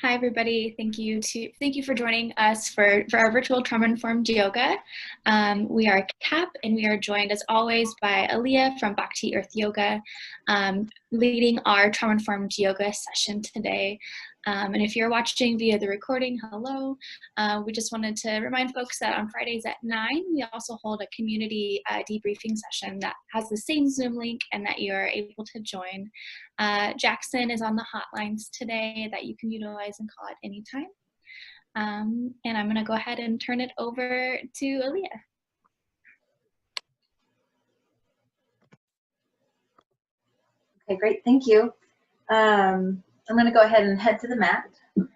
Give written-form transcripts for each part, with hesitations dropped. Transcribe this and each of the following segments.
Hi, everybody. Thank you for joining us for our virtual trauma-informed yoga. We are CAP, and we are joined, as always, by Aaliyah from Bhakti Earth Yoga, leading our trauma-informed yoga session today. And if you're watching via the recording, hello. We just wanted to remind folks that on Fridays at 9, we also hold a community debriefing session that has the same Zoom link and that you're able to join. Jackson is on the hotlines today that you can utilize and call at any time. And I'm going to go ahead and turn it over to Aaliyah. Okay, great. Thank you. I'm going to go ahead and head to the mat. And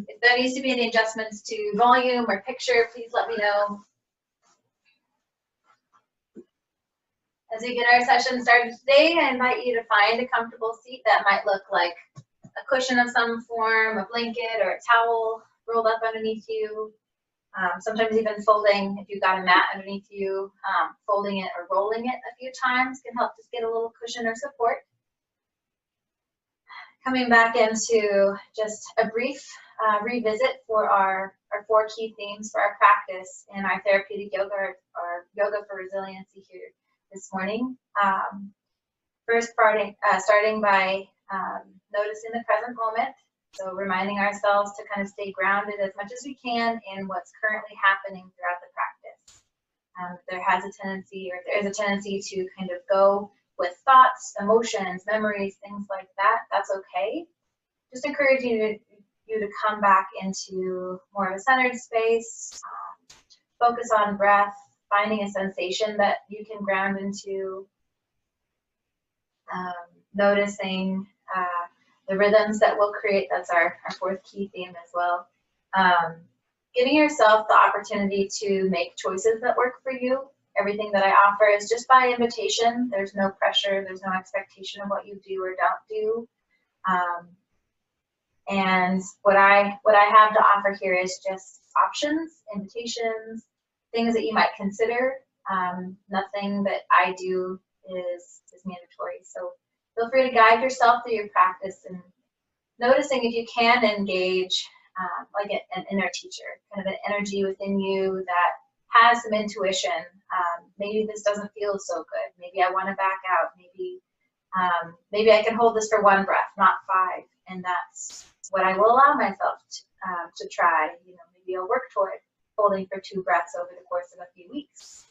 if there needs to be any adjustments to volume or picture, please let me know. As we get our session started today, I invite you to find a comfortable seat that might look like a cushion of some form, a blanket, or a towel rolled up underneath you. Sometimes even folding, if you've got a mat underneath you, folding it or rolling it a few times can help just get a little cushion or support. Coming back into just a brief revisit for our 4 key themes for our practice in our therapeutic yoga, or yoga for resiliency here this morning. First, starting by noticing the present moment. So reminding ourselves to kind of stay grounded as much as we can in what's currently happening throughout the practice. There is a tendency to kind of go with thoughts, emotions, memories, things like that. That's okay. Just encourage you to come back into more of a centered space, focus on breath, finding a sensation that you can ground into, noticing the rhythms that we'll create. That's our 4th key theme as well. Giving yourself the opportunity to make choices that work for you. Everything that I offer is just by invitation. There's no pressure. There's no expectation of what you do or don't do. And what I have to offer here is just options, invitations, things that you might consider. Nothing that I do is mandatory. So feel free to guide yourself through your practice and noticing if you can engage like an inner teacher, kind of an energy within you that has some intuition. Maybe this doesn't feel so good. Maybe I want to back out. Maybe I can hold this for 1 breath, not 5. And that's what I will allow myself to try. Maybe I'll work toward holding for 2 breaths over the course of a few weeks.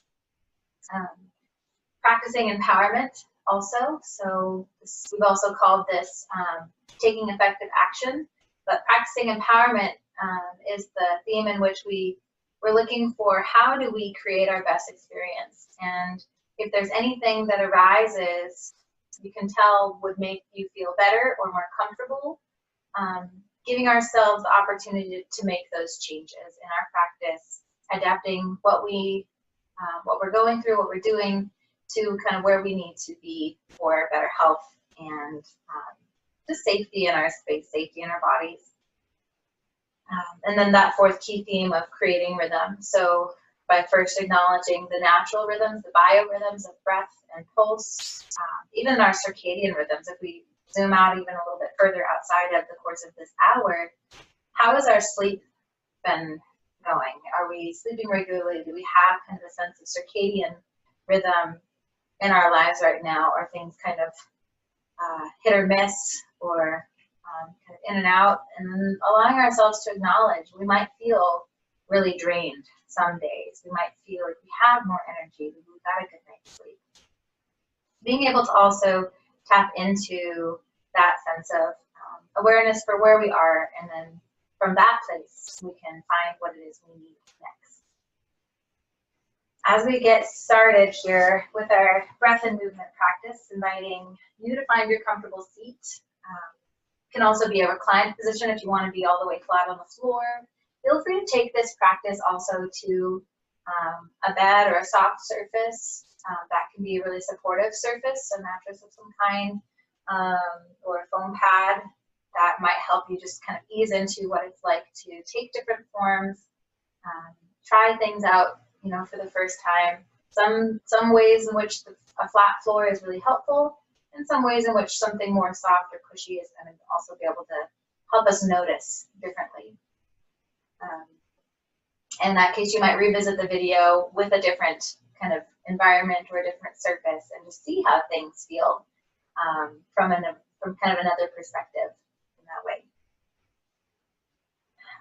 Practicing empowerment also. So we've also called this taking effective action. But practicing empowerment is the theme in which we're looking for how do we create our best experience. And if there's anything that arises you can tell would make you feel better or more comfortable, giving ourselves the opportunity to make those changes in our practice, adapting what we're going through, what we're doing, to kind of where we need to be for better health and just safety in our space, safety in our bodies. And then that 4th key theme of creating rhythm. So by first acknowledging the natural rhythms, the biorhythms of breath and pulse, even our circadian rhythms, if we zoom out even a little bit further outside of the course of this hour, how has our sleep been going? Are we sleeping regularly? Do we have kind of a sense of circadian rhythm in our lives right now? Are things kind of hit or miss, or kind of in and out? And then allowing ourselves to acknowledge we might feel really drained some days. We might feel like we have more energy, but we've got a good night's sleep. Being able to also tap into that sense of awareness for where we are, and then from that place we can find what it is we need next. As we get started here with our breath and movement practice, inviting you to find your comfortable seat. Can also be a reclined position if you want to be all the way flat on the floor. Feel free to take this practice also to a bed or a soft surface. That can be a really supportive surface, a mattress of some kind, or a foam pad that might help you just kind of ease into what it's like to take different forms, try things out, for the first time. Some ways in which a flat floor is really helpful, in some ways in which something more soft or cushy is going to also be able to help us notice differently. In that case, you might revisit the video with a different kind of environment or a different surface and just see how things feel from kind of another perspective in that way.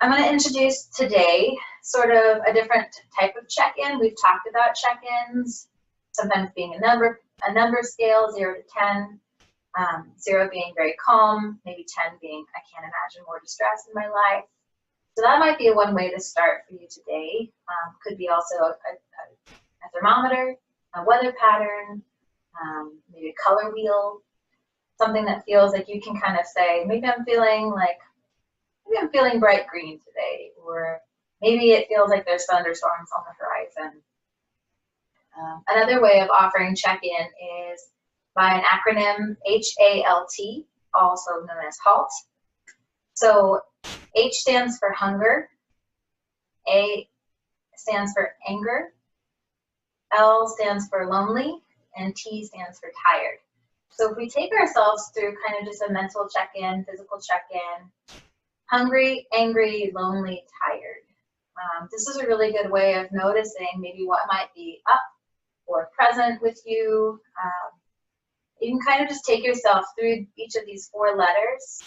I'm going to introduce today sort of a different type of check-in. We've talked about check-ins, sometimes being a number scale, 0 to 10, 0 being very calm, maybe 10 being I can't imagine more distress in my life. So that might be one way to start for you today. Could be also a thermometer, a weather pattern, maybe a color wheel, something that feels like you can kind of say, maybe I'm feeling bright green today, or maybe it feels like there's thunderstorms on the horizon. Another way of offering check-in is by an acronym H.A.L.T, also known as H.A.L.T. So H stands for hunger, A stands for anger, L stands for lonely, and T stands for tired. So if we take ourselves through kind of just a mental check-in, physical check-in, hungry, angry, lonely, tired. This is a really good way of noticing maybe what might be up or present with you. You can kind of just take yourself through each of these 4 letters.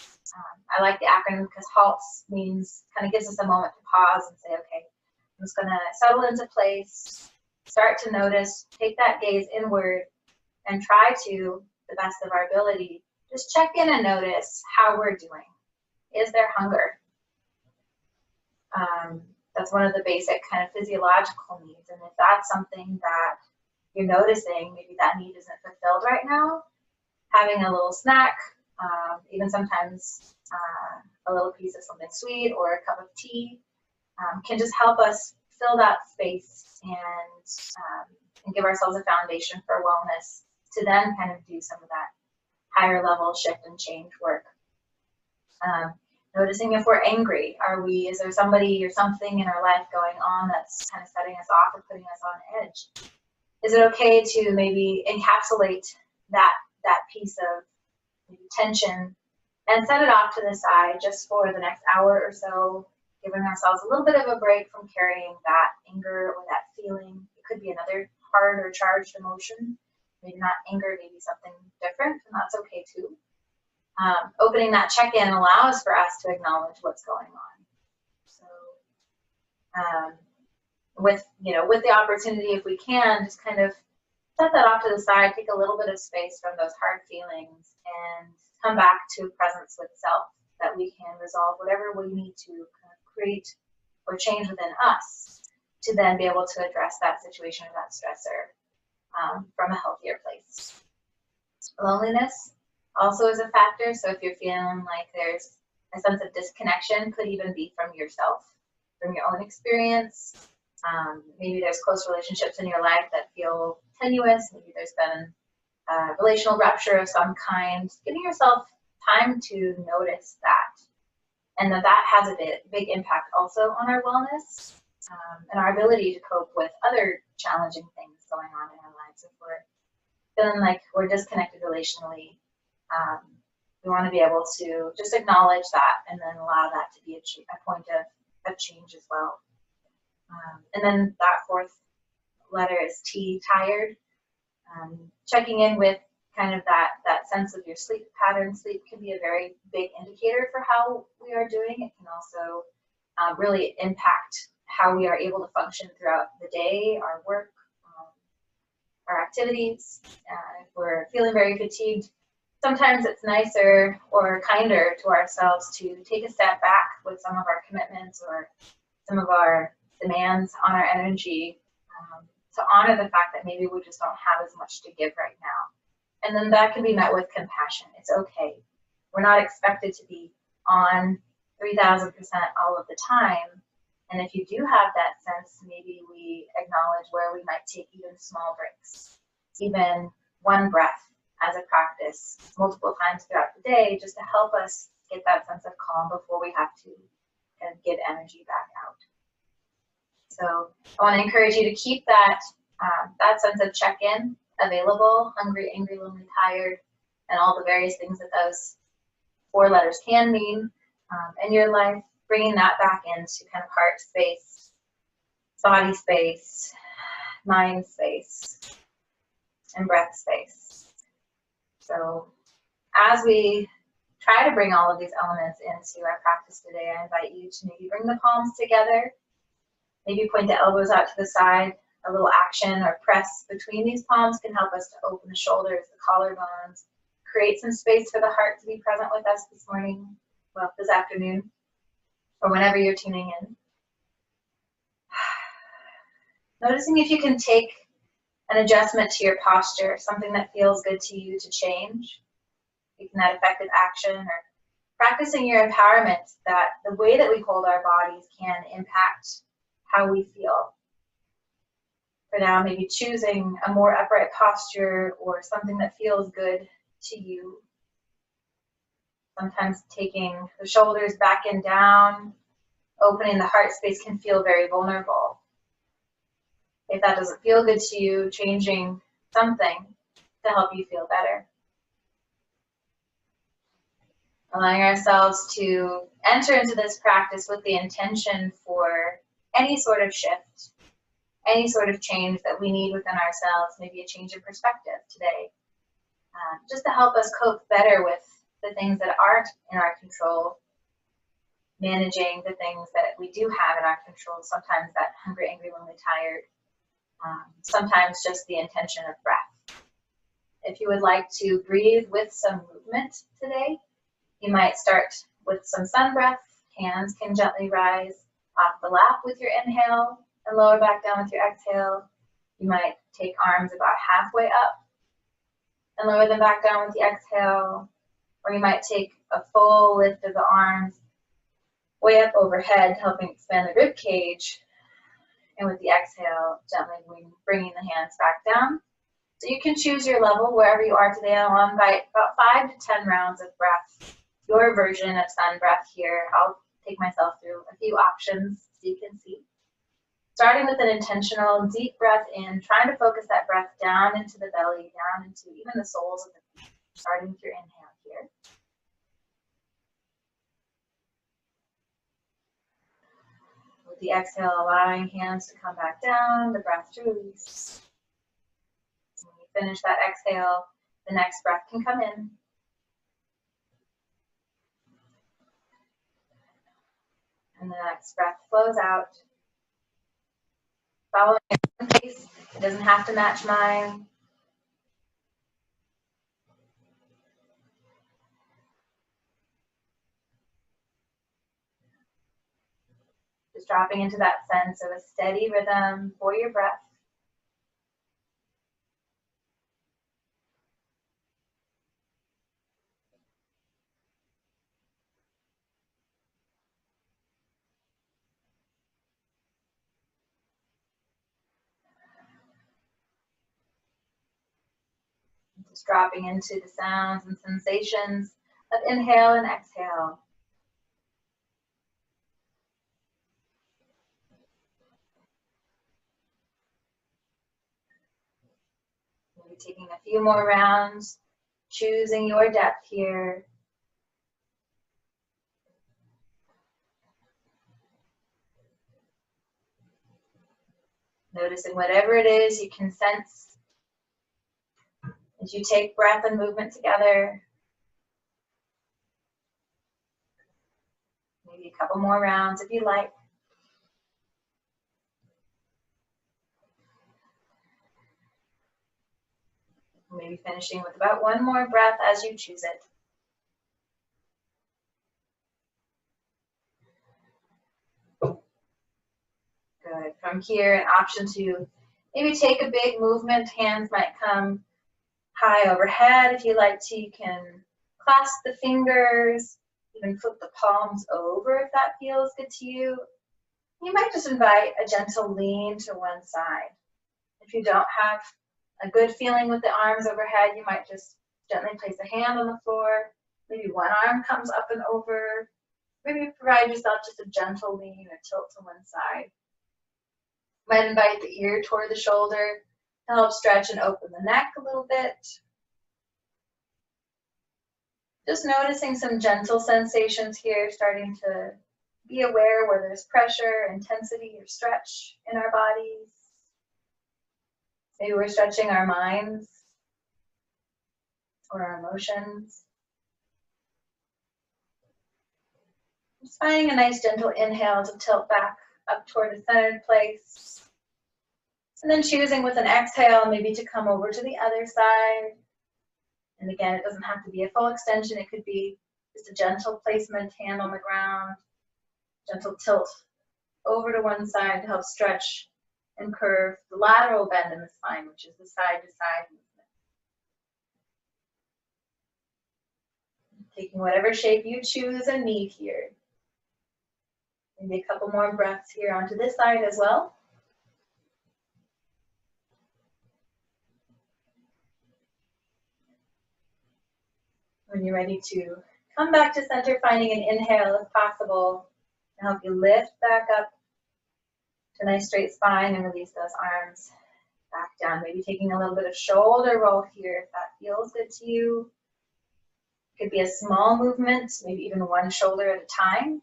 I like the acronym because HALT means, kind of gives us a moment to pause and say, okay, I'm just going to settle into place, start to notice, take that gaze inward, and try to, the best of our ability, just check in and notice how we're doing. Is there hunger? That's one of the basic kind of physiological needs. And if that's something that you're noticing, maybe that need isn't fulfilled right now, having a little snack, even sometimes a little piece of something sweet or a cup of tea, can just help us fill that space and give ourselves a foundation for wellness to then kind of do some of that higher level shift and change work. Noticing if we're angry, is there somebody or something in our life going on that's kind of setting us off or putting us on edge? Is it okay to maybe encapsulate that piece of maybe tension and set it off to the side just for the next hour or so, giving ourselves a little bit of a break from carrying that anger or that feeling? It could be another hard or charged emotion, maybe not anger, maybe something different, and that's okay too. Opening that check-in allows for us to acknowledge what's going on. So with the opportunity, if we can, just kind of set that off to the side, take a little bit of space from those hard feelings and come back to presence with self, that we can resolve whatever we need to kind of create or change within us to then be able to address that situation or that stressor from a healthier place. Loneliness also is a factor. So if you're feeling like there's a sense of disconnection, could even be from yourself, from your own experience. Maybe there's close relationships in your life that feel tenuous. Maybe there's been a relational rupture of some kind. Giving yourself time to notice that, and that has a big impact also on our wellness and our ability to cope with other challenging things going on in our lives. If we're feeling like we're disconnected relationally, we want to be able to just acknowledge that and then allow that to be a point of change as well. And then that 4th letter is T, tired. Checking in with kind of that sense of your sleep pattern. Sleep can be a very big indicator for how we are doing. It can also really impact how we are able to function throughout the day, our work, our activities. If we're feeling very fatigued, sometimes it's nicer or kinder to ourselves to take a step back with some of our commitments or some of our demands on our energy, to honor the fact that maybe we just don't have as much to give right now. And then that can be met with compassion. It's okay. We're not expected to be on 3,000% all of the time. And if you do have that sense, maybe we acknowledge where we might take even small breaks, even one breath as a practice multiple times throughout the day, just to help us get that sense of calm before we have to kind of give energy back out. So I want to encourage you to keep that sense of check-in available, hungry, angry, lonely, tired, and all the various things that those 4 letters can mean in your life, bringing that back into kind of heart space, body space, mind space, and breath space. So as we try to bring all of these elements into our practice today, I invite you to maybe bring the palms together, maybe point the elbows out to the side. A little action or press between these palms can help us to open the shoulders, the collarbones, create some space for the heart to be present with us this morning, well, this afternoon, or whenever you're tuning in. Noticing if you can take an adjustment to your posture, something that feels good to you to change, making that effective action, or practicing your empowerment, that the way that we hold our bodies can impact how we feel. For now, maybe choosing a more upright posture or something that feels good to you. Sometimes taking the shoulders back and down, opening the heart space can feel very vulnerable. If that doesn't feel good to you, changing something to help you feel better. Allowing ourselves to enter into this practice with the intention for any sort of shift, any sort of change that we need within ourselves, maybe a change in perspective today, just to help us cope better with the things that aren't in our control, managing the things that we do have in our control, sometimes that hungry, angry, lonely, tired, sometimes just the intention of breath. If you would like to breathe with some movement today, you might start with some sun breath. Hands can gently rise off the lap with your inhale and lower back down with your exhale. You might take arms about halfway up and lower them back down with the exhale. Or you might take a full lift of the arms way up overhead, helping expand the rib cage. And with the exhale, gently bringing the hands back down. So you can choose your level wherever you are today. I'll invite about 5 to 10 rounds of breath. Your version of sun breath here. I'll take myself through a few options so you can see. Starting with an intentional deep breath in, trying to focus that breath down into the belly, down into even the soles of the feet. Starting with your inhale here. With the exhale, allowing hands to come back down, the breath to release. When you finish that exhale, the next breath can come in. And the next breath flows out. Following your own pace, it doesn't have to match mine. Just dropping into that sense of a steady rhythm for your breath. Just dropping into the sounds and sensations of inhale and exhale. Maybe taking a few more rounds, choosing your depth here. Noticing whatever it is you can sense as you take breath and movement together. Maybe a couple more rounds if you like. Maybe finishing with about one more breath as you choose it. Good. From here, an option to maybe take a big movement. Hands might come high overhead. If you like to, you can clasp the fingers, even flip the palms over if that feels good to you. You might just invite a gentle lean to one side. If you don't have a good feeling with the arms overhead, you might just gently place a hand on the floor. Maybe one arm comes up and over. Maybe provide yourself just a gentle lean or tilt to one side. You might invite the ear toward the shoulder to help stretch and open the neck a little bit. Just noticing some gentle sensations here, starting to be aware where there's pressure, intensity, or stretch in our bodies. Maybe we're stretching our minds or our emotions. Just finding a nice gentle inhale to tilt back up toward a centered place. And then choosing with an exhale maybe to come over to the other side. And again, it doesn't have to be a full extension. It could be just a gentle placement, hand on the ground, gentle tilt over to one side to help stretch and curve the lateral bend in the spine, which is the side-to-side movement. Taking whatever shape you choose and need here. Maybe a couple more breaths here onto this side as well. When you're ready to come back to center, finding an inhale if possible to help you lift back up to a nice straight spine and release those arms back down. Maybe taking a little bit of shoulder roll here if that feels good to you. It could be a small movement, maybe even one shoulder at a time.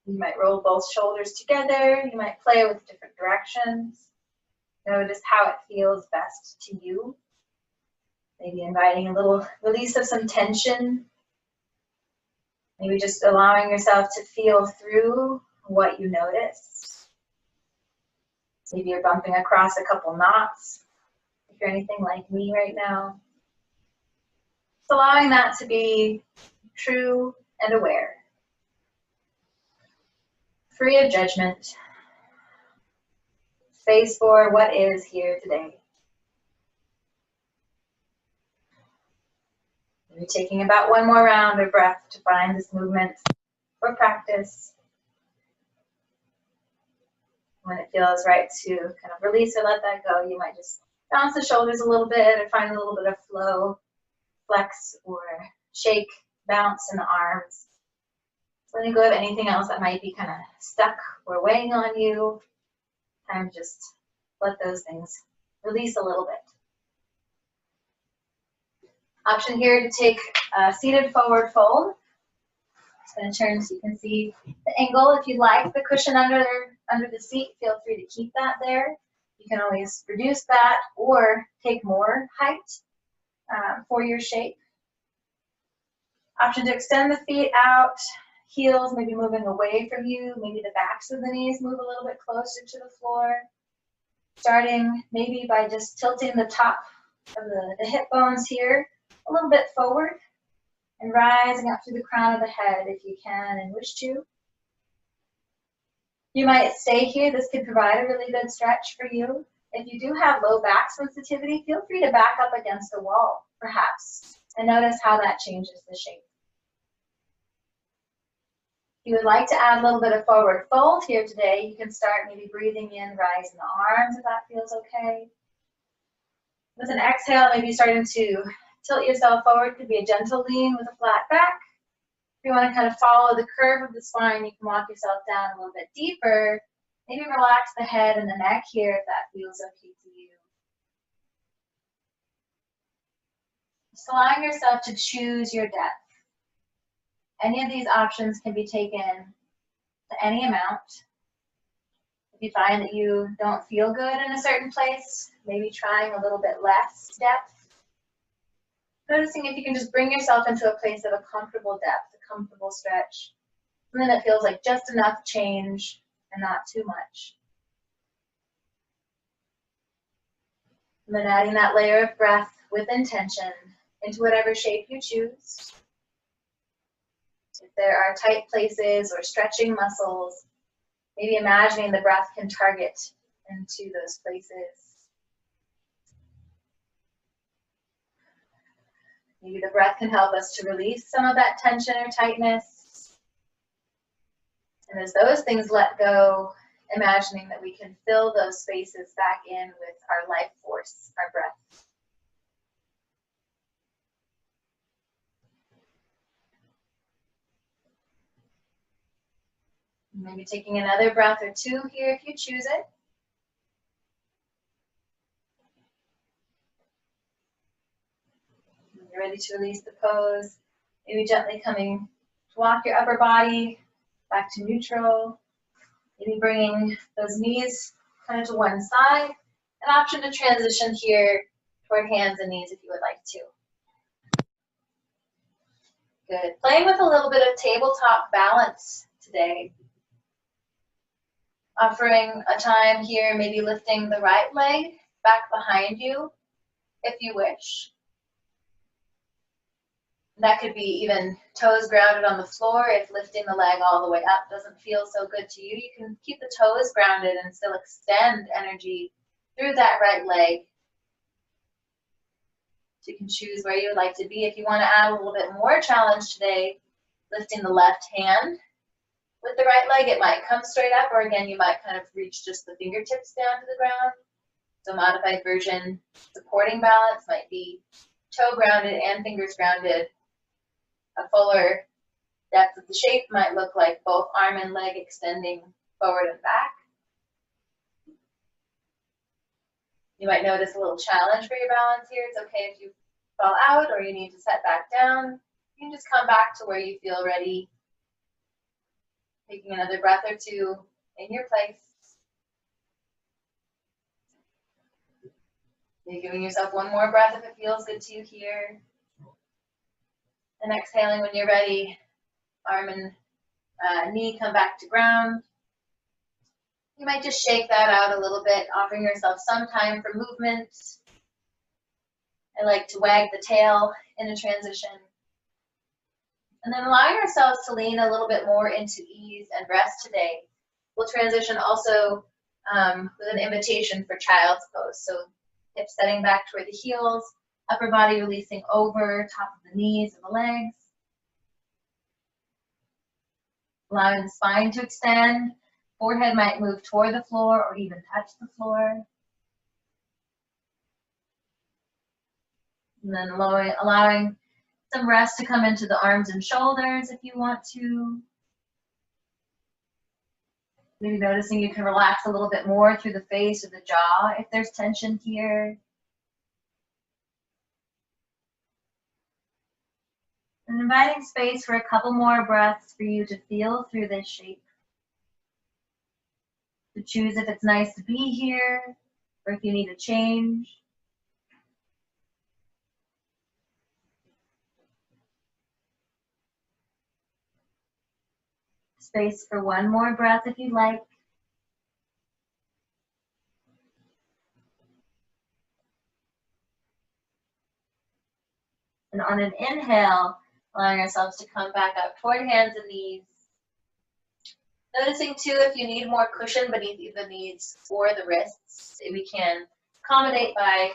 You might roll both shoulders together. You might play with different directions. Notice how it feels best to you. Maybe inviting a little release of some tension. Maybe just allowing yourself to feel through what you notice. Maybe you're bumping across a couple knots, if you're anything like me right now. Just allowing that to be true and aware. Free of judgment. Space for what is here today. Maybe taking about one more round of breath to find this movement or practice. When it feels right to kind of release or let that go, you might just bounce the shoulders a little bit or find a little bit of flow, flex or shake, bounce in the arms. Letting go of anything else that might be kind of stuck or weighing on you. Time to just let those things release a little bit. Option here to take a seated forward fold. Just going to turn so you can see the angle. If you'd like the cushion under the seat, feel free to keep that there. You can always reduce that or take more height for your shape. Option to extend the feet out, heels maybe moving away from you. Maybe the backs of the knees move a little bit closer to the floor. Starting maybe by just tilting the top of the hip bones here a little bit forward and rising up through the crown of the head if you can and wish to. You might stay here. This could provide a really good stretch for you. If you do have low back sensitivity, feel free to back up against the wall, perhaps, and notice how that changes the shape. If you would like to add a little bit of forward fold here today, you can start maybe breathing in, rising the arms if that feels okay. With an exhale, maybe starting to tilt yourself forward. Could be a gentle lean with a flat back. If you want to kind of follow the curve of the spine, you can walk yourself down a little bit deeper. Maybe relax the head and the neck here if that feels okay to you. Just allowing yourself to choose your depth. Any of these options can be taken to any amount. If you find that you don't feel good in a certain place, maybe trying a little bit less depth. Noticing if you can just bring yourself into a place of a comfortable depth, a comfortable stretch. Something that feels like just enough change and not too much. And then adding that layer of breath with intention into whatever shape you choose. If there are tight places or stretching muscles, maybe imagining the breath can target into those places. Maybe the breath can help us to release some of that tension or tightness. And as those things let go, imagining that we can fill those spaces back in with our life force, our breath. Maybe taking another breath or two here if you choose it. You're ready to release the pose. Maybe gently coming to walk your upper body back to neutral. Maybe bringing those knees kind of to one side. An option to transition here toward hands and knees if you would like to. Good. Playing with a little bit of tabletop balance today. Offering a time here, maybe lifting the right leg back behind you if you wish. That could be even toes grounded on the floor. If lifting the leg all the way up doesn't feel so good to you, you can keep the toes grounded and still extend energy through that right leg. So you can choose where you would like to be. If you want to add a little bit more challenge today, lifting the left hand with the right leg, it might come straight up, or again, you might kind of reach just the fingertips down to the ground. So modified version, supporting balance might be toe grounded and fingers grounded. A fuller depth of the shape might look like both arm and leg extending forward and back. You might notice a little challenge for your balance here. It's okay if you fall out or you need to set back down. You can just come back to where you feel ready. Taking another breath or two in your place. You're giving yourself one more breath if it feels good to you here. And exhaling when you're ready. Arm and knee come back to ground. You might just shake that out a little bit, offering yourself some time for movement. I like to wag the tail in a transition. And then allowing ourselves to lean a little bit more into ease and rest today. We'll transition also with an invitation for child's pose. So hips setting back toward the heels, upper body releasing over, top of the knees and the legs. Allowing the spine to extend. Forehead might move toward the floor or even touch the floor. And then allowing some rest to come into the arms and shoulders if you want to. Maybe noticing you can relax a little bit more through the face or the jaw if there's tension here. And inviting space for a couple more breaths for you to feel through this shape. To choose if it's nice to be here or if you need a change. Space for one more breath if you'd like. And on an inhale, allowing ourselves to come back up toward hands and knees. Noticing too if you need more cushion beneath the knees or the wrists. We can accommodate by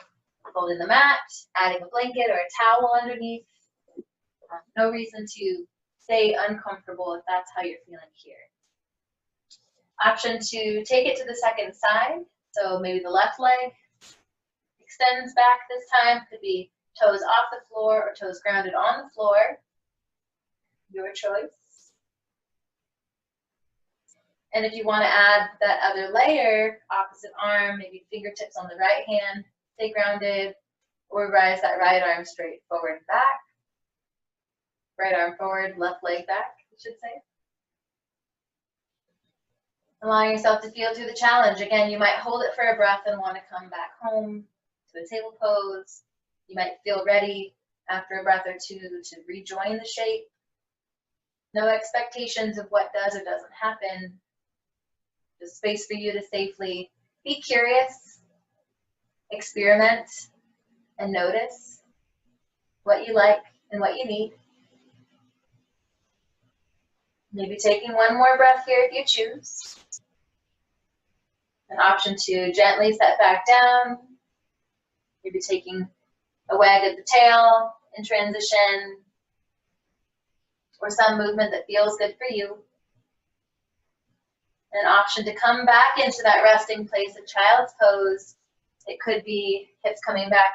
folding the mat, adding a blanket or a towel underneath. No reason to stay uncomfortable if that's how you're feeling here. Option to take it to the second side. So maybe the left leg extends back this time. Could be toes off the floor or toes grounded on the floor. Your choice. And if you want to add that other layer, opposite arm, maybe fingertips on the right hand, stay grounded, or rise that right arm straight forward and back. Right arm forward, left leg back, I should say. Allowing yourself to feel through the challenge. Again, you might hold it for a breath and want to come back home to a table pose. You might feel ready after a breath or two to rejoin the shape. No expectations of what does or doesn't happen. Just space for you to safely be curious, experiment, and notice what you like and what you need. Maybe taking one more breath here if you choose. An option to gently set back down. Maybe taking a wag of the tail in transition, or some movement that feels good for you. An option to come back into that resting place of child's pose. It could be hips coming back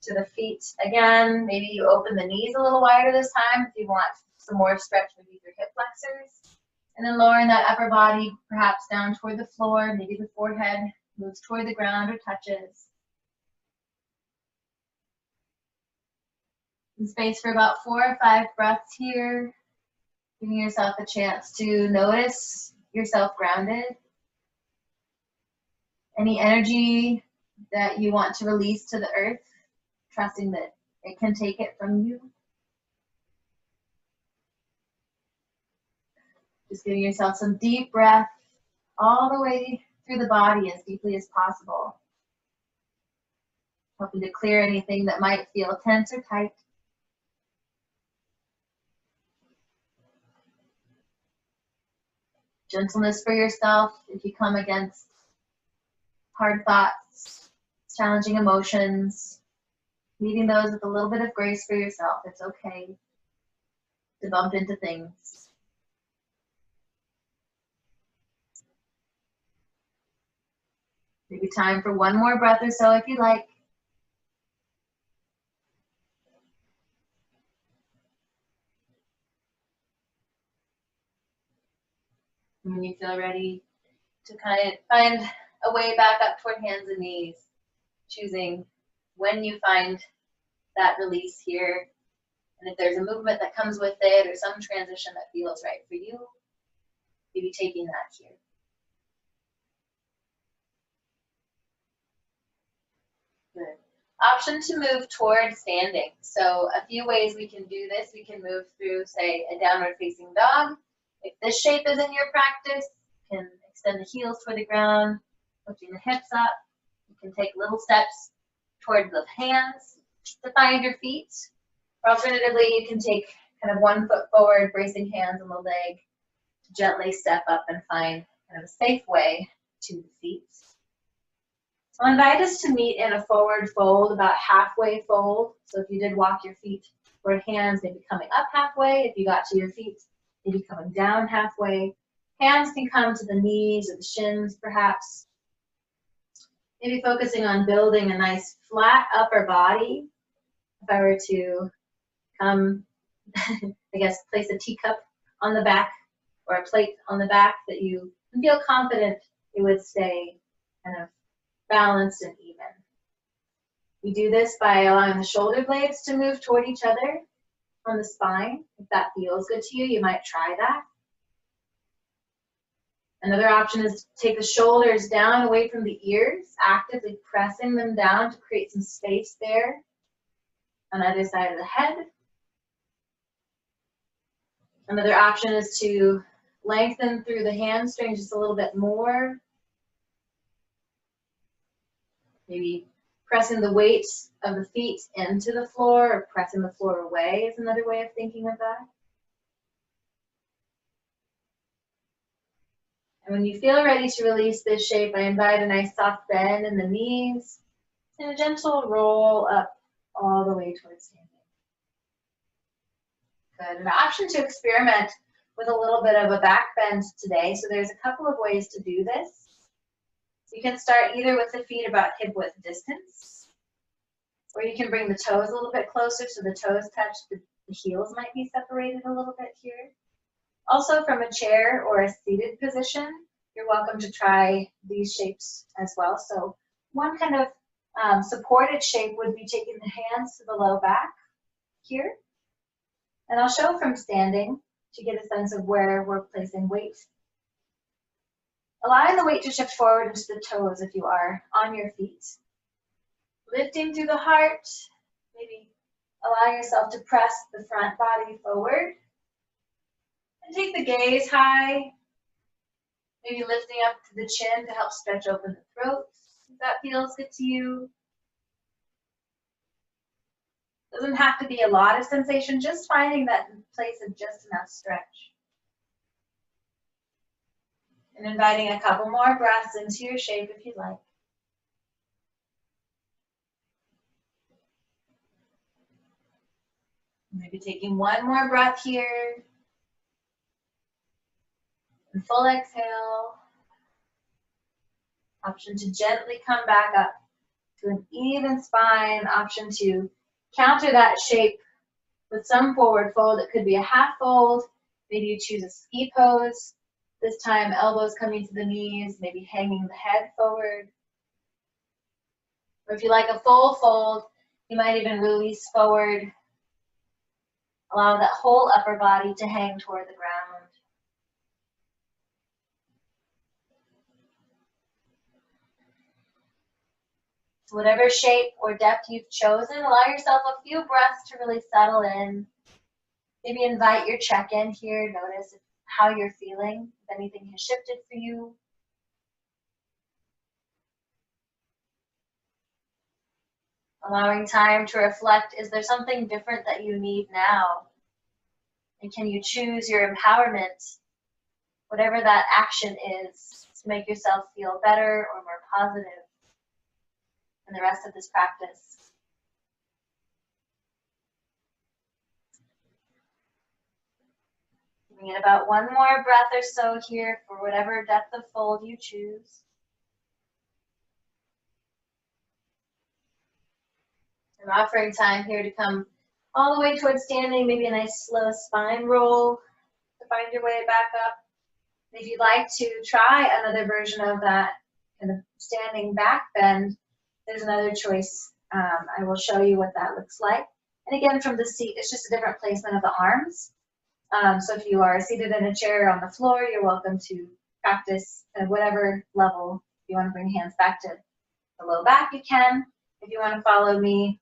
to the feet again. Maybe you open the knees a little wider this time if you want some more stretch beneath your hip flexors. And then lowering that upper body perhaps down toward the floor. Maybe the forehead moves toward the ground or touches. In space for about 4 or 5 breaths here, giving yourself a chance to notice yourself grounded. Any energy that you want to release to the earth, trusting that it can take it from you. Just giving yourself some deep breath all the way through the body as deeply as possible. Helping to clear anything that might feel tense or tight. Gentleness for yourself if you come against hard thoughts, challenging emotions, meeting those with a little bit of grace for yourself. It's okay to bump into things. Maybe time for one more breath or so if you like. And when you feel ready to kind of find a way back up toward hands and knees, choosing when you find that release here. And if there's a movement that comes with it or some transition that feels right for you, maybe taking that here. Good. Option to move toward standing. So a few ways we can do this. We can move through, say, a downward facing dog. If this shape is in your practice, you can extend the heels toward the ground, lifting the hips up. You can take little steps toward the hands to find your feet. Or alternatively, you can take kind of 1 foot forward, bracing hands on the leg, to gently step up and find kind of a safe way to the feet. So I invite us to meet in a forward fold, about halfway fold. So if you did walk your feet toward hands, maybe coming up halfway. If you got to your feet, maybe coming down halfway. Hands can come to the knees or the shins, perhaps. Maybe focusing on building a nice flat upper body. If I were to come, I guess, place a teacup on the back or a plate on the back that you feel confident it would stay kind of balanced and even. We do this by allowing the shoulder blades to move toward each other on the spine. If that feels good to you, you might try that. Another option is to take the shoulders down away from the ears, actively pressing them down to create some space there on either side of the head. Another option is to lengthen through the hamstrings just a little bit more. Maybe pressing the weight of the feet into the floor or pressing the floor away is another way of thinking of that. And when you feel ready to release this shape, I invite a nice soft bend in the knees and a gentle roll up all the way towards standing. Good. An option to experiment with a little bit of a back bend today. So there's a couple of ways to do this. You can start either with the feet about hip width distance, or you can bring the toes a little bit closer so the toes touch, the heels might be separated a little bit here. Also from a chair or a seated position, you're welcome to try these shapes as well. So one kind of supported shape would be taking the hands to the low back here. And I'll show from standing to get a sense of where we're placing weight. Allowing the weight to shift forward into the toes if you are on your feet. Lifting through the heart, maybe allow yourself to press the front body forward. And take the gaze high, maybe lifting up to the chin to help stretch open the throat, if that feels good to you. Doesn't have to be a lot of sensation, just finding that place of just enough stretch. And inviting a couple more breaths into your shape if you'd like. Maybe taking one more breath here. And full exhale. Option to gently come back up to an even spine. Option to counter that shape with some forward fold. It could be a half fold. Maybe you choose a ski pose. This time, elbows coming to the knees, maybe hanging the head forward. Or if you like a full fold, you might even release forward Allow that whole upper body to hang toward the ground. So whatever shape or depth you've chosen, allow yourself a few breaths to really settle in. Maybe invite your check-in here. Notice how you're feeling, if anything has shifted for you. Allowing time to reflect, is there something different that you need now? And can you choose your empowerment, whatever that action is, to make yourself feel better or more positive in the rest of this practice? Giving it about one more breath or so here for whatever depth of fold you choose. I'm offering time here to come all the way towards standing, maybe a nice slow spine roll to find your way back up. If you'd like to try another version of that kind of standing back bend, there's another choice. I will show you what that looks like. And again, from the seat, it's just a different placement of the arms. So if you are seated in a chair or on the floor, you're welcome to practice at whatever level. If you want to bring hands back to the low back, you can. If you want to follow me,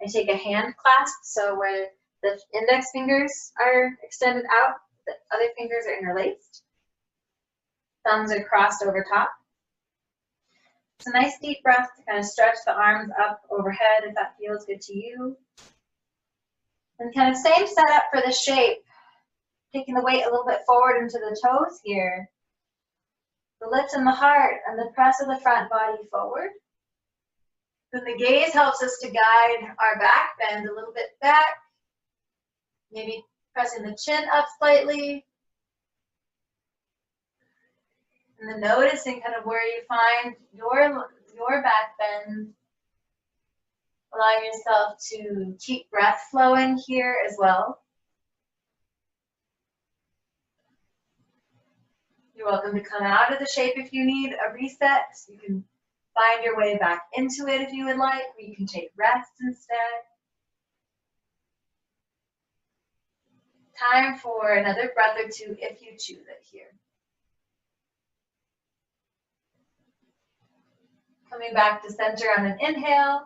I take a hand clasp, so where the index fingers are extended out, the other fingers are interlaced. Thumbs are crossed over top. It's a nice deep breath to kind of stretch the arms up overhead if that feels good to you. And kind of same setup for the shape, taking the weight a little bit forward into the toes here. The lips and the heart and the press of the front body forward. Then the gaze helps us to guide our back, bend a little bit back. Maybe pressing the chin up slightly. And then noticing kind of where you find your back bend. Allow yourself to keep breath flowing here as well. You're welcome to come out of the shape if you need a reset. You can find your way back into it if you would like, or you can take rest instead. Time for another breath or two if you choose it here. Coming back to center on an inhale.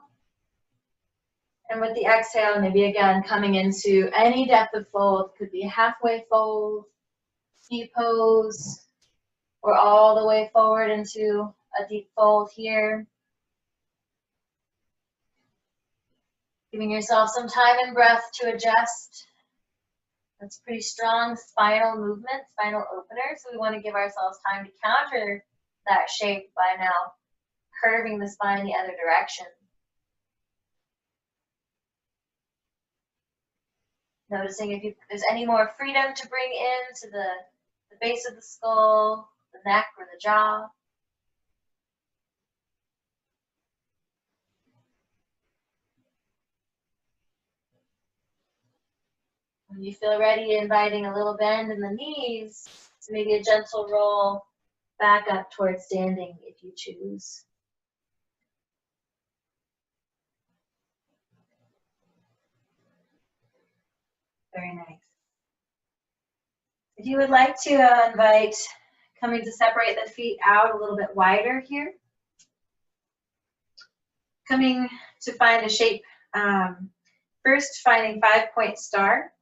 And with the exhale, maybe again coming into any depth of fold. Could be a halfway fold, ski pose, or all the way forward into a deep fold here. Giving yourself some time and breath to adjust. That's pretty strong spinal movement, spinal opener. So we want to give ourselves time to counter that shape by now curving the spine the other direction. Noticing if there's any more freedom to bring into the base of the skull, the neck, or the jaw. When you feel ready, inviting a little bend in the knees, so maybe a gentle roll back up towards standing if you choose. Very nice. If you would like to invite coming to separate the feet out a little bit wider here. Coming to find a shape, first finding 5-point star.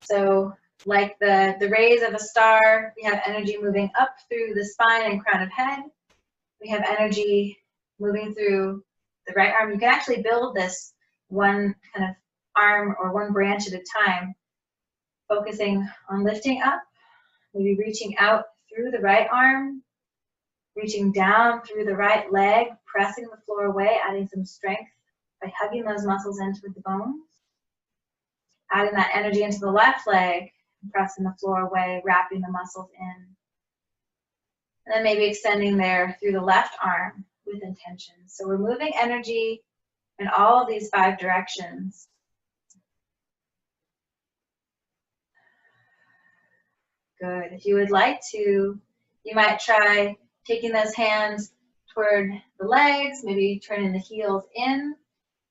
So like the rays of a star, we have energy moving up through the spine and crown of head. We have energy moving through the right arm. You can actually build this one kind of arm or one branch at a time, focusing on lifting up, maybe reaching out through the right arm, reaching down through the right leg, pressing the floor away, adding some strength by hugging those muscles into the bones. Adding that energy into the left leg, pressing the floor away, wrapping the muscles in. And then maybe extending there through the left arm with intention. So we're moving energy in all of these 5 directions. Good. If you would like to, you might try taking those hands toward the legs, maybe turning the heels in,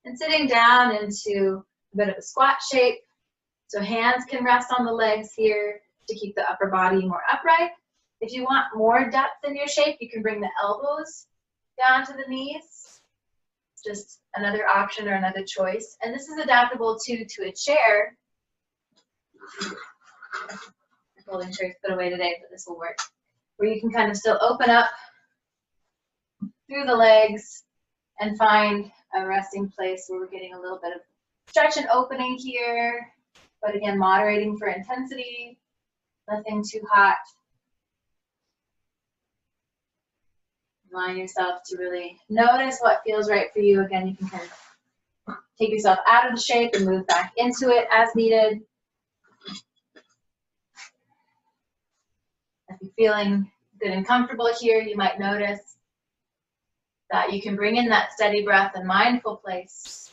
and sitting down into a bit of a squat shape. So hands can rest on the legs here to keep the upper body more upright. If you want more depth in your shape, you can bring the elbows down to the knees. Just another option or another choice. And this is adaptable too to a chair. Folding chair's put away today, but this will work. Where you can kind of still open up through the legs and find a resting place where we're getting a little bit of stretch and opening here, but again, moderating for intensity, nothing too hot. Allowing yourself to really notice what feels right for you. Again, you can kind of take yourself out of the shape and move back into it as needed. If you're feeling good and comfortable here, you might notice that you can bring in that steady breath and mindful place.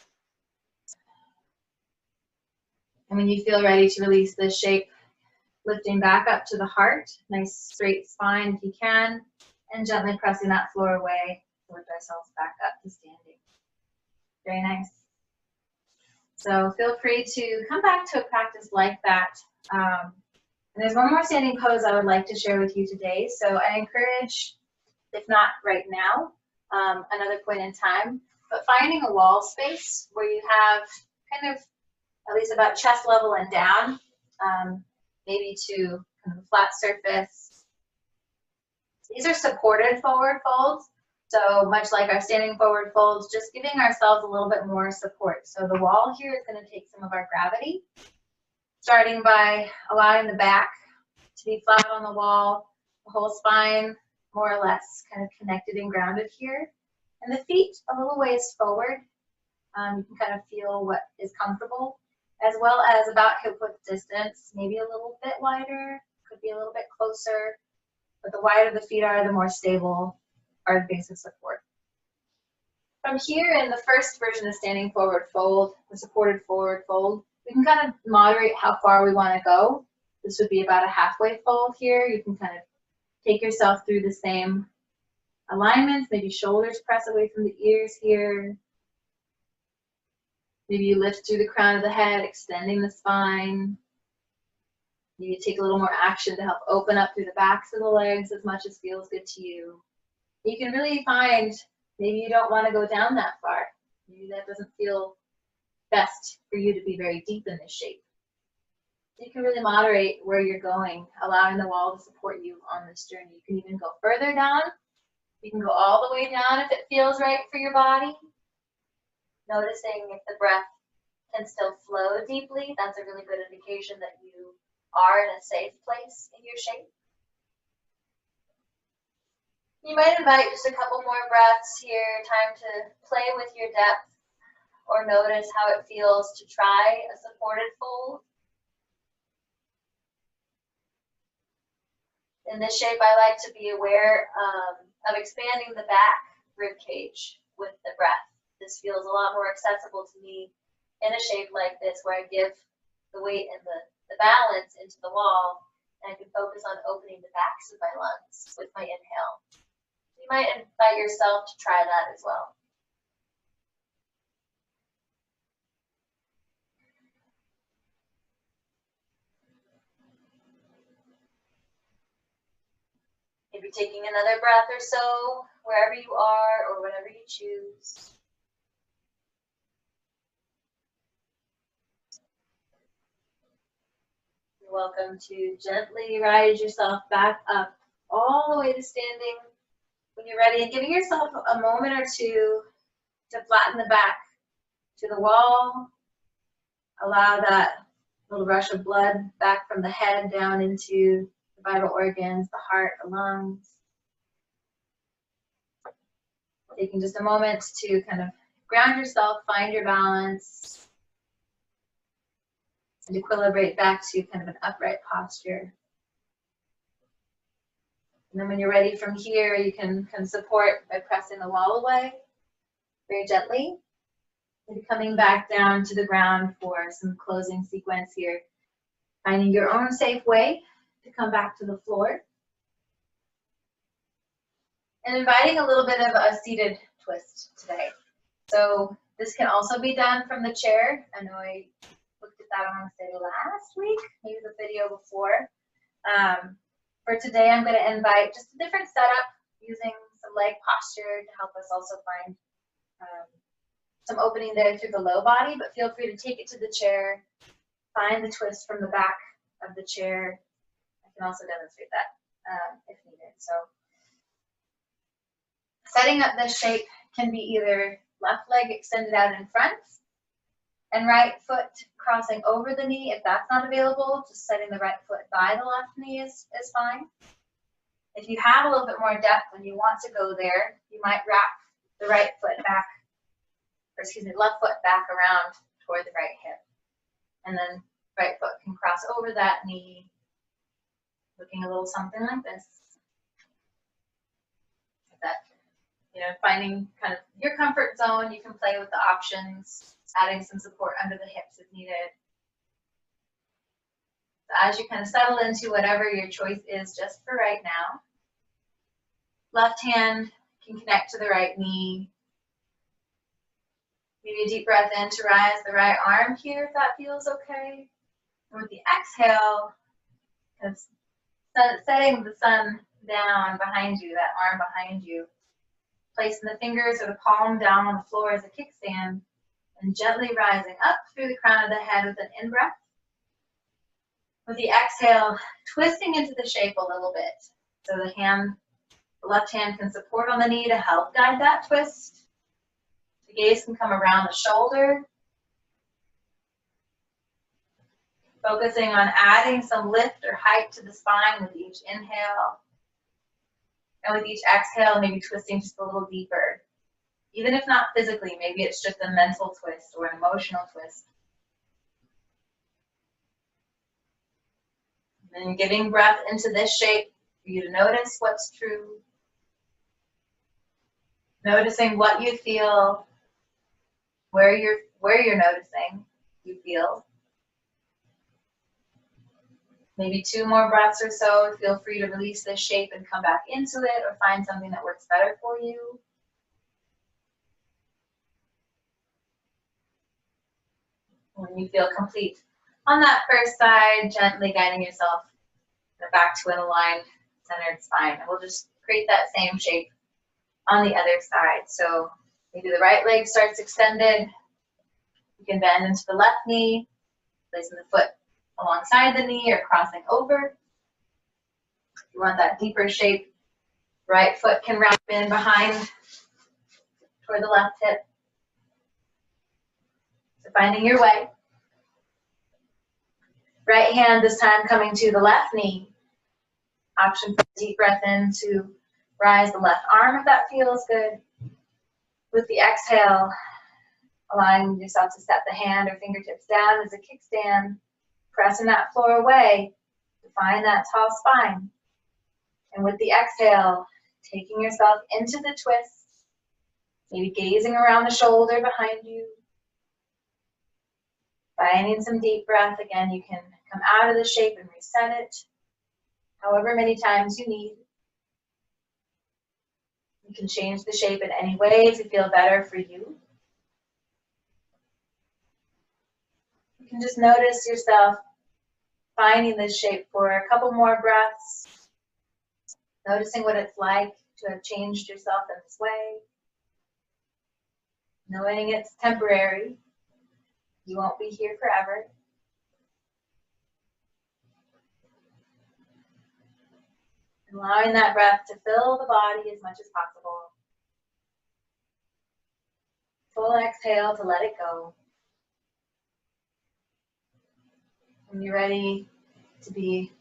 And when you feel ready to release this shape, lifting back up to the heart, nice straight spine if you can, and gently pressing that floor away to lift ourselves back up to standing. Very nice. So feel free to come back to a practice like that. And there's one more standing pose I would like to share with you today. So I encourage, if not right now, another point in time, but finding a wall space where you have kind of at least about chest level and down, maybe to kind of a flat surface. These are supported forward folds. So much like our standing forward folds, just giving ourselves a little bit more support. So the wall here is going to take some of our gravity, starting by allowing the back to be flat on the wall, the whole spine more or less kind of connected and grounded here. And the feet a little ways forward. You can kind of feel what is comfortable, as well as about hip width distance, maybe a little bit wider, could be a little bit closer. But the wider the feet are, the more stable our base of support. From here, in the first version of standing forward fold, the supported forward fold, we can kind of moderate how far we want to go. This would be about a halfway fold here. You can kind of take yourself through the same alignments. Maybe shoulders press away from the ears here. Maybe you lift through the crown of the head, extending the spine. Maybe you take a little more action to help open up through the backs of the legs as much as feels good to you. You can really find maybe you don't want to go down that far. Maybe that doesn't feel best for you to be very deep in this shape. You can really moderate where you're going, allowing the wall to support you on this journey. You can even go further down. You can go all the way down if it feels right for your body. Noticing if the breath can still flow deeply, that's a really good indication that you are in a safe place in your shape. You might invite just a couple more breaths here, time to play with your depth or notice how it feels to try a supported fold. In this shape, I like to be aware of expanding the back rib cage with the breath. This feels a lot more accessible to me in a shape like this, where I give the weight and the balance into the wall, and I can focus on opening the backs of my lungs with my inhale. You might invite yourself to try that as well. Maybe taking another breath or so, wherever you are or whatever you choose. You're welcome to gently rise yourself back up all the way to standing when you're ready, and giving yourself a moment or two to flatten the back to the wall. Allow that little rush of blood back from the head down into the vital organs, the heart, the lungs. Taking just a moment to kind of ground yourself, find your balance, and equilibrate back to kind of an upright posture. And then when you're ready from here, you can support by pressing the wall away very gently. And coming back down to the ground for some closing sequence here. Finding your own safe way to come back to the floor. And inviting a little bit of a seated twist today. So This can also be done from the chair. I know I looked at that, I want to say last week, maybe the video before. For today, I'm going to invite just a different setup using some leg posture to help us also find some opening there through the low body, but feel free to take it to the chair, find the twist from the back of the chair. I can also demonstrate that if needed. So setting up this shape can be either left leg extended out in front and right foot crossing over the knee. If that's not available, just setting the right foot by the left knee is fine. If you have a little bit more depth and you want to go there, you might wrap the right foot back, or excuse me, left foot back around toward the right hip. And then right foot can cross over that knee, looking a little something like this. That, you know, finding kind of your comfort zone, you can play with the options, adding some support under the hips if needed. So as you kind of settle into whatever your choice is just for right now, left hand can connect to the right knee. Maybe a deep breath in to rise the right arm here if that feels okay. And with the exhale, kind of setting the sun down behind you, that arm behind you. Placing the fingers or the palm down on the floor as a kickstand and gently rising up through the crown of the head with an in-breath. With the exhale, twisting into the shape a little bit. So the left hand can support on the knee to help guide that twist. The gaze can come around the shoulder. Focusing on adding some lift or height to the spine with each inhale. And with each exhale, maybe twisting just a little deeper. Even if not physically, maybe it's just a mental twist or an emotional twist. And then giving breath into this shape for you to notice what's true. Noticing what you feel, where you're noticing you feel. Maybe 2 more breaths or so. Feel free to release this shape and come back into it or find something that works better for you. When you feel complete on that first side, gently guiding yourself back to an aligned, centered spine. And we'll just create that same shape on the other side. So maybe the right leg starts extended. You can bend into the left knee, placing the foot alongside the knee or crossing over. If you want that deeper shape, right foot can wrap in behind toward the left hip. So finding your way. Right hand this time coming to the left knee. Option for a deep breath in to rise the left arm if that feels good. With the exhale, allowing yourself to step the hand or fingertips down as a kickstand, pressing that floor away to find that tall spine. And with the exhale, taking yourself into the twist, maybe gazing around the shoulder behind you. Finding some deep breath. Again, you can come out of the shape and reset it however many times you need. You can change the shape in any way to feel better for you. You can just notice yourself finding this shape for a couple more breaths, noticing what it's like to have changed yourself in this way, knowing it's temporary. You won't be here forever. Allowing that breath to fill the body as much as possible. Full exhale to let it go. When you're ready to be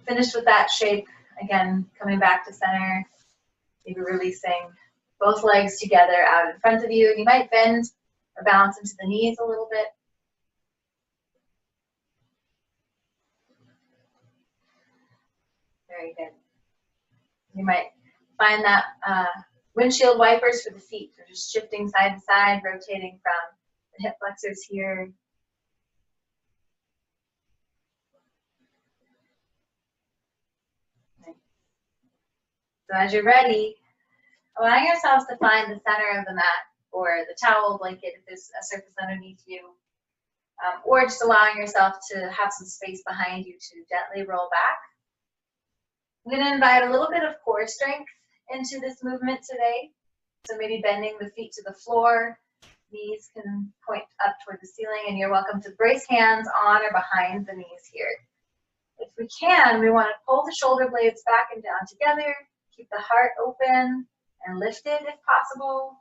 finished with that shape, again, coming back to center, maybe releasing both legs together out in front of you. You might bend or bounce into the knees a little bit. Very good. You might find that windshield wipers for the feet are just shifting side to side, rotating from the hip flexors here. So as you're ready, allowing yourselves to find the center of the mat or the towel blanket if there's a surface underneath you, or just allowing yourself to have some space behind you to gently roll back. I'm going to invite a little bit of core strength into this movement today. So maybe bending the feet to the floor, knees can point up toward the ceiling, and you're welcome to brace hands on or behind the knees here. If we can, we want to pull the shoulder blades back and down together, keep the heart open and lifted if possible.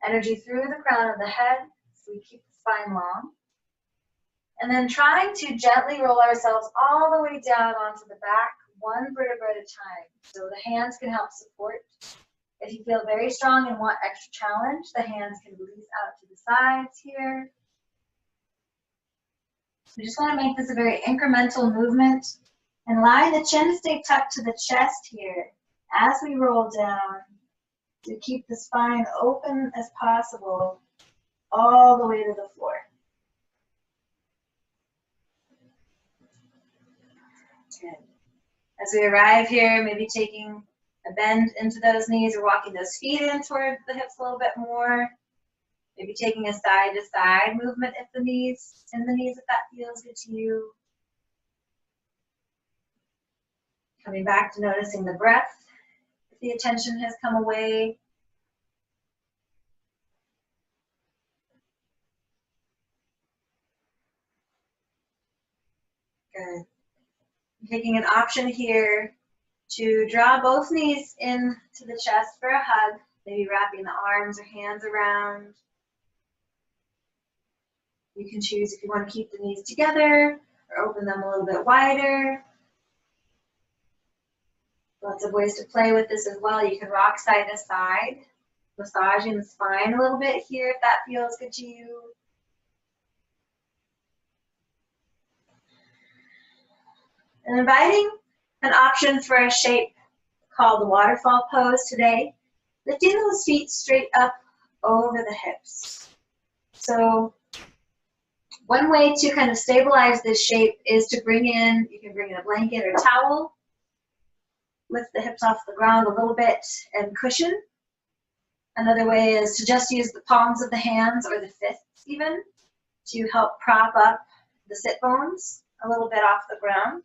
Energy through the crown of the head, so we keep the spine long. And then trying to gently roll ourselves all the way down onto the back, one vertebra at a time. So the hands can help support. If you feel very strong and want extra challenge, the hands can release out to the sides here. We just want to make this a very incremental movement and allowing the chin to stay tucked to the chest here as we roll down to keep the spine open as possible all the way to the floor. Good. As we arrive here, maybe taking a bend into those knees or walking those feet in toward the hips a little bit more. Maybe taking a side-to-side movement if the knees, if that feels good to you. Coming back to noticing the breath, if the attention has come away. Good. Taking an option here to draw both knees into the chest for a hug, maybe wrapping the arms or hands around. You can choose if you want to keep the knees together or open them a little bit wider. Lots of ways to play with this as well. You can rock side to side, massaging the spine a little bit here if that feels good to you. And inviting an option for a shape called the waterfall pose today. Lifting those feet straight up over the hips. So one way to kind of stabilize this shape is to bring in, you can bring in a blanket or towel, lift the hips off the ground a little bit and cushion. Another way is to just use the palms of the hands or the fists even to help prop up the sit bones a little bit off the ground.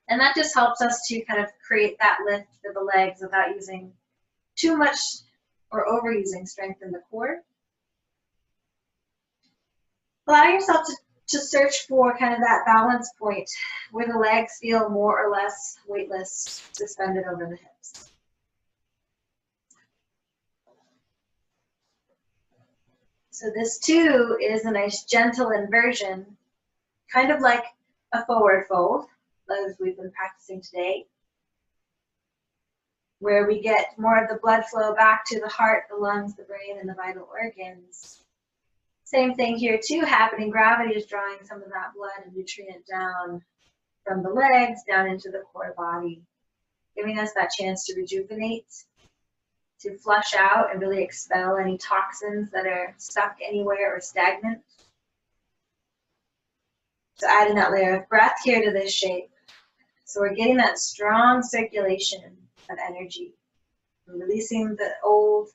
And that just helps us to kind of create that lift for the legs without using too much or overusing strength in the core. Allow yourself to search for kind of that balance point where the legs feel more or less weightless, suspended over the hips. So this too is a nice gentle inversion, kind of like a forward fold, as we've been practicing today, where we get more of the blood flow back to the heart, the lungs, the brain, and the vital organs. Same thing here too happening. Gravity is drawing some of that blood and nutrient down from the legs down into the core body, giving us that chance to rejuvenate, to flush out and really expel any toxins that are stuck anywhere or stagnant. So adding that layer of breath here to this shape. So we're getting that strong circulation of energy. We're releasing the old,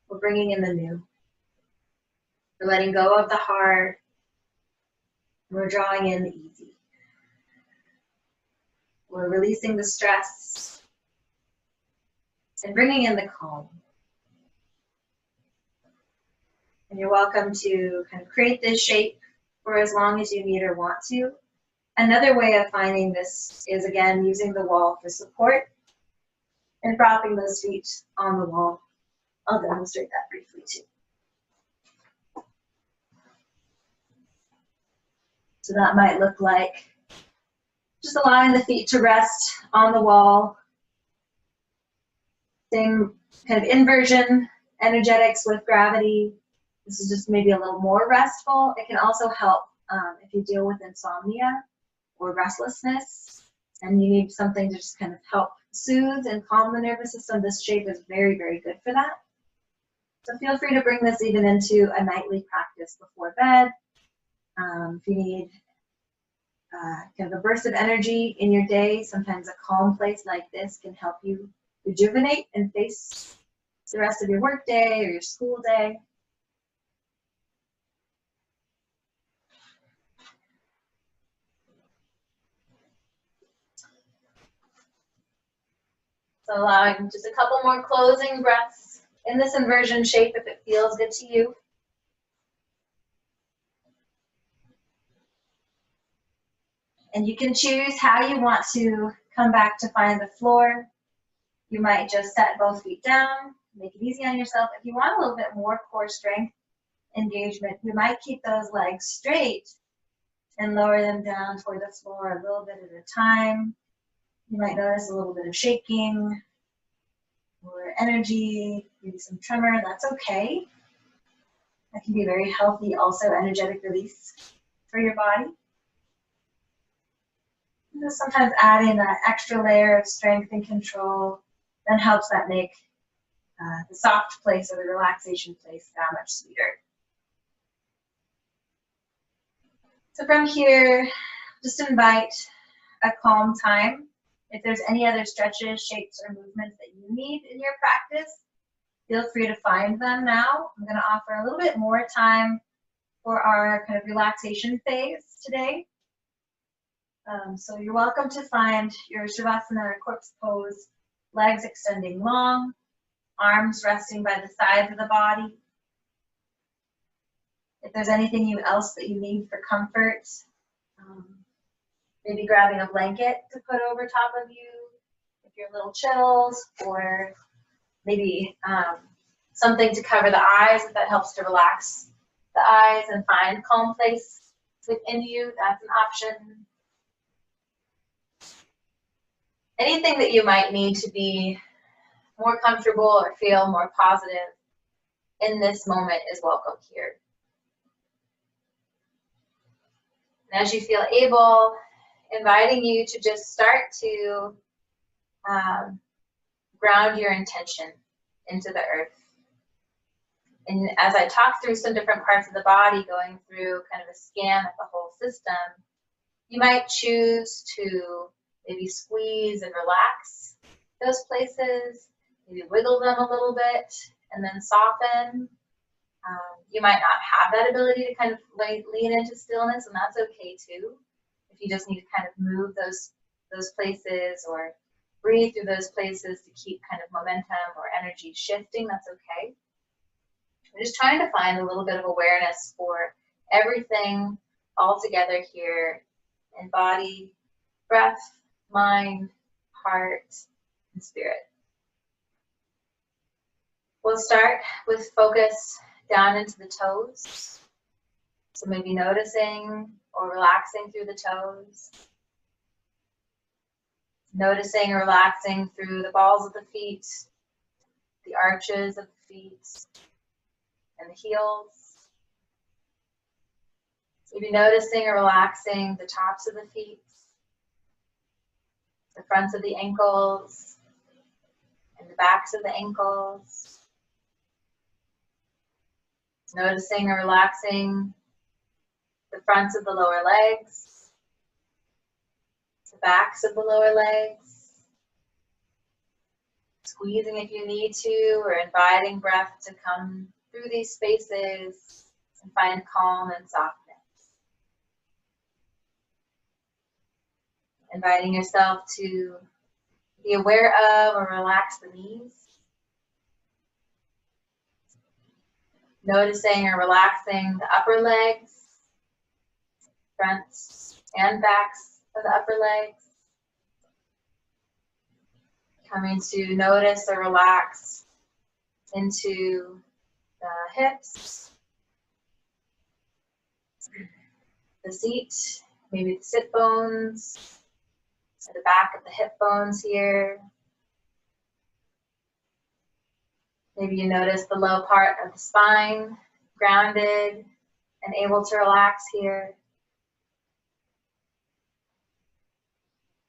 we're bringing in the new. We're letting go of the hard, and we're drawing in the easy. We're releasing the stress and bringing in the calm. And you're welcome to kind of create this shape for as long as you need or want to. Another way of finding this is, again, using the wall for support and propping those feet on the wall. I'll demonstrate that briefly too. So that might look like just allowing the feet to rest on the wall. Same kind of inversion, energetics with gravity. This is just maybe a little more restful. It can also help if you deal with insomnia or restlessness and you need something to just kind of help soothe and calm the nervous system. This shape is very, very good for that. So feel free to bring this even into a nightly practice before bed. If you need kind of a burst of energy in your day, sometimes a calm place like this can help you rejuvenate and face the rest of your work day or your school day. So allowing just a couple more closing breaths in this inversion shape if it feels good to you. And you can choose how you want to come back to find the floor. You might just set both feet down, make it easy on yourself. If you want a little bit more core strength engagement, you might keep those legs straight and lower them down toward the floor a little bit at a time. You might notice a little bit of shaking or energy, maybe some tremor. That's okay. That can be a very healthy, also energetic release for your body. Just sometimes adding that extra layer of strength and control then helps that make the soft place or the relaxation place that much sweeter. So from here, just invite a calm time. If there's any other stretches, shapes, or movements that you need in your practice, feel free to find them now. I'm going to offer a little bit more time for our kind of relaxation phase today. So you're welcome to find your Shavasana or corpse pose, legs extending long, arms resting by the sides of the body. If there's anything else that you need for comfort, maybe grabbing a blanket to put over top of you if you're a little chills, or maybe something to cover the eyes if that helps to relax the eyes and find calm place within you, that's an option. Anything that you might need to be more comfortable or feel more positive in this moment is welcome here. And as you feel able, inviting you to just start to ground your intention into the earth. And as I talk through some different parts of the body, going through kind of a scan of the whole system, you might choose to maybe squeeze and relax those places, maybe wiggle them a little bit, and then soften. You might not have that ability to kind of lean into stillness, and that's okay too. If you just need to kind of move those places or breathe through those places to keep kind of momentum or energy shifting, that's okay. I'm just trying to find a little bit of awareness for everything all together here in body, breath, mind, heart, and spirit. We'll start with focus down into the toes. So maybe noticing or relaxing through the toes. Noticing or relaxing through the balls of the feet, the arches of the feet, and the heels. Maybe noticing or relaxing the tops of the feet, the fronts of the ankles, and the backs of the ankles. Noticing or relaxing the fronts of the lower legs, the backs of the lower legs. Squeezing if you need to, or inviting breath to come through these spaces and find calm and softness. Inviting yourself to be aware of or relax the knees. Noticing or relaxing the upper legs, fronts and backs of the upper legs. Coming to notice or relax into the hips, the seat, maybe the sit bones, or the back of the hip bones here. Maybe you notice the low part of the spine, grounded and able to relax here.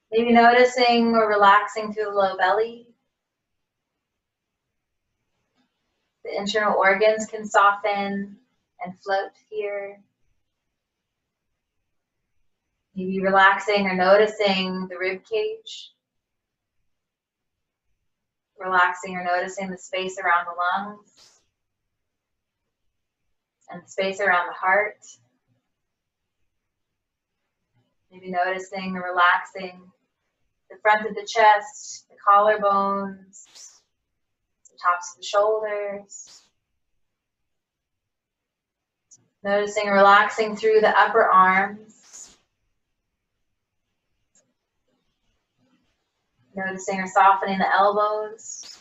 Maybe noticing or relaxing through the low belly. The internal organs can soften and float here. Maybe relaxing or noticing the rib cage. Relaxing or noticing the space around the lungs and the space around the heart. Maybe noticing or relaxing the front of the chest, the collarbones, the tops of the shoulders. Noticing or relaxing through the upper arms. Noticing or softening the elbows.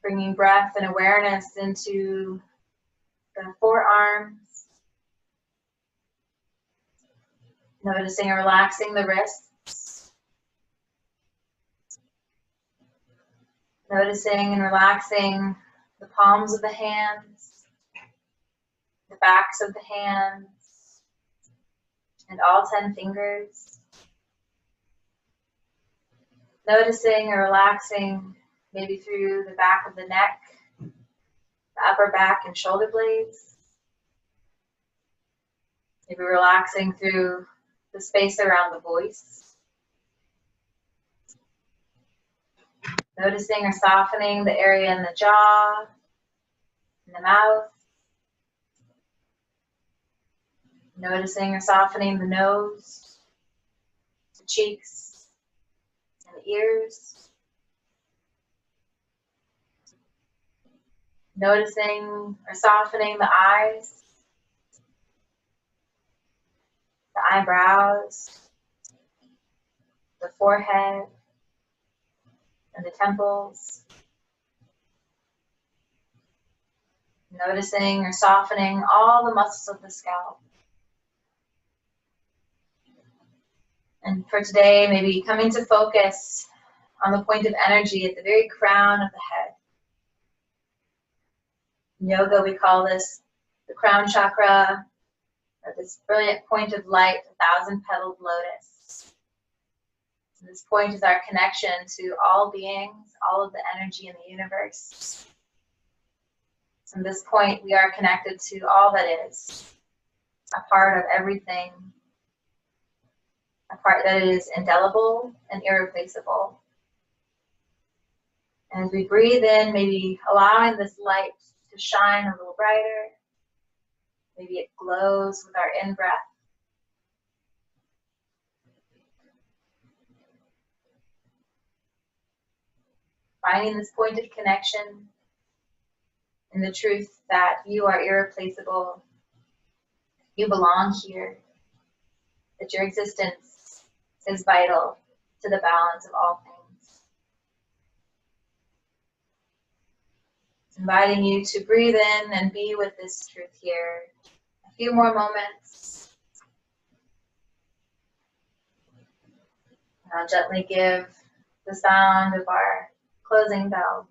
Bringing breath and awareness into the forearms. Noticing and relaxing the wrists. Noticing and relaxing the palms of the hands, the backs of the hands, and all 10 fingers. Noticing or relaxing maybe through the back of the neck, the upper back and shoulder blades. Maybe relaxing through the space around the voice. Noticing or softening the area in the jaw, in the mouth. Noticing or softening the nose, the cheeks, and the ears. Noticing or softening the eyes, the eyebrows, the forehead, and the temples. Noticing or softening all the muscles of the scalp. And for today, maybe coming to focus on the point of energy at the very crown of the head. In yoga, we call this the crown chakra, or this brilliant point of light, 1,000-petaled lotus. And this point is our connection to all beings, all of the energy in the universe. From this point, we are connected to all that is, a part of everything, a part that is indelible and irreplaceable. And as we breathe in, maybe allowing this light to shine a little brighter. Maybe it glows with our in-breath. Finding this point of connection and the truth that you are irreplaceable, you belong here, that your existence is vital to the balance of all things. Inviting you to breathe in and be with this truth here. A few more moments. And I'll gently give the sound of our closing bell.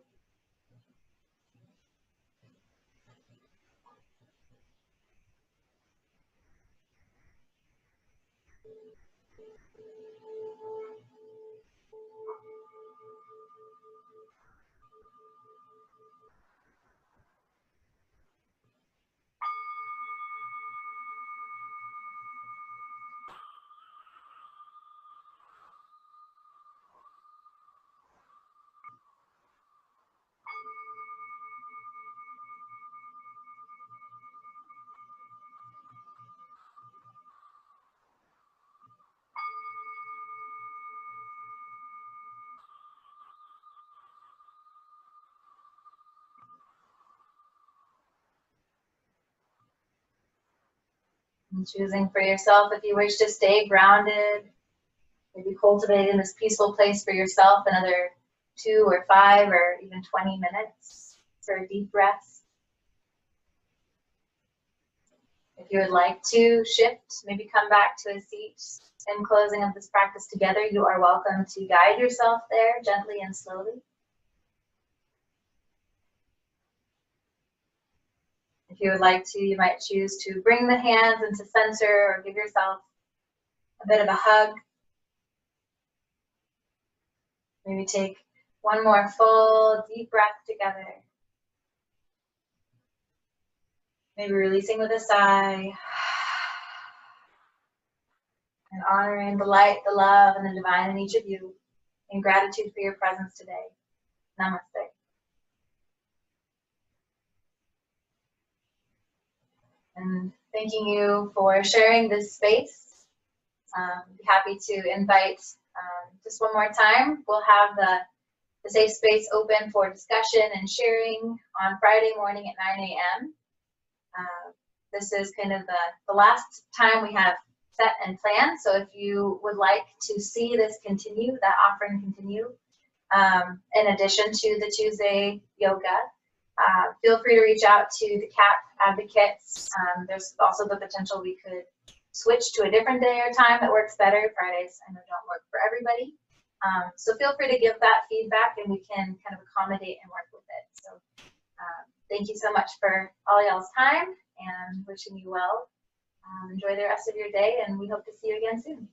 And choosing for yourself if you wish to stay grounded, maybe cultivating this peaceful place for yourself another 2 or 5 or even 20 minutes for a deep breath. If you would like to shift, maybe come back to a seat in closing of this practice together, you are welcome to guide yourself there gently and slowly. If you would like to, you might choose to bring the hands into center or give yourself a bit of a hug. Maybe take one more full deep breath together. Maybe releasing with a sigh. and honoring the light, the love, and the divine in each of you, in gratitude for your presence today. Namaste. And thanking you for sharing this space. Be happy to invite just one more time. We'll have the safe space open for discussion and sharing on Friday morning at 9 a.m. This is kind of the last time we have set and planned. So if you would like to see this continue, that offering continue, in addition to the Tuesday yoga, feel free to reach out to the CAP advocates. There's also the potential we could switch to a different day or time that works better. Fridays, I know, don't work for everybody. So feel free to give that feedback and we can kind of accommodate and work with it. So thank you so much for all y'all's time and wishing you well. Enjoy the rest of your day and we hope to see you again soon.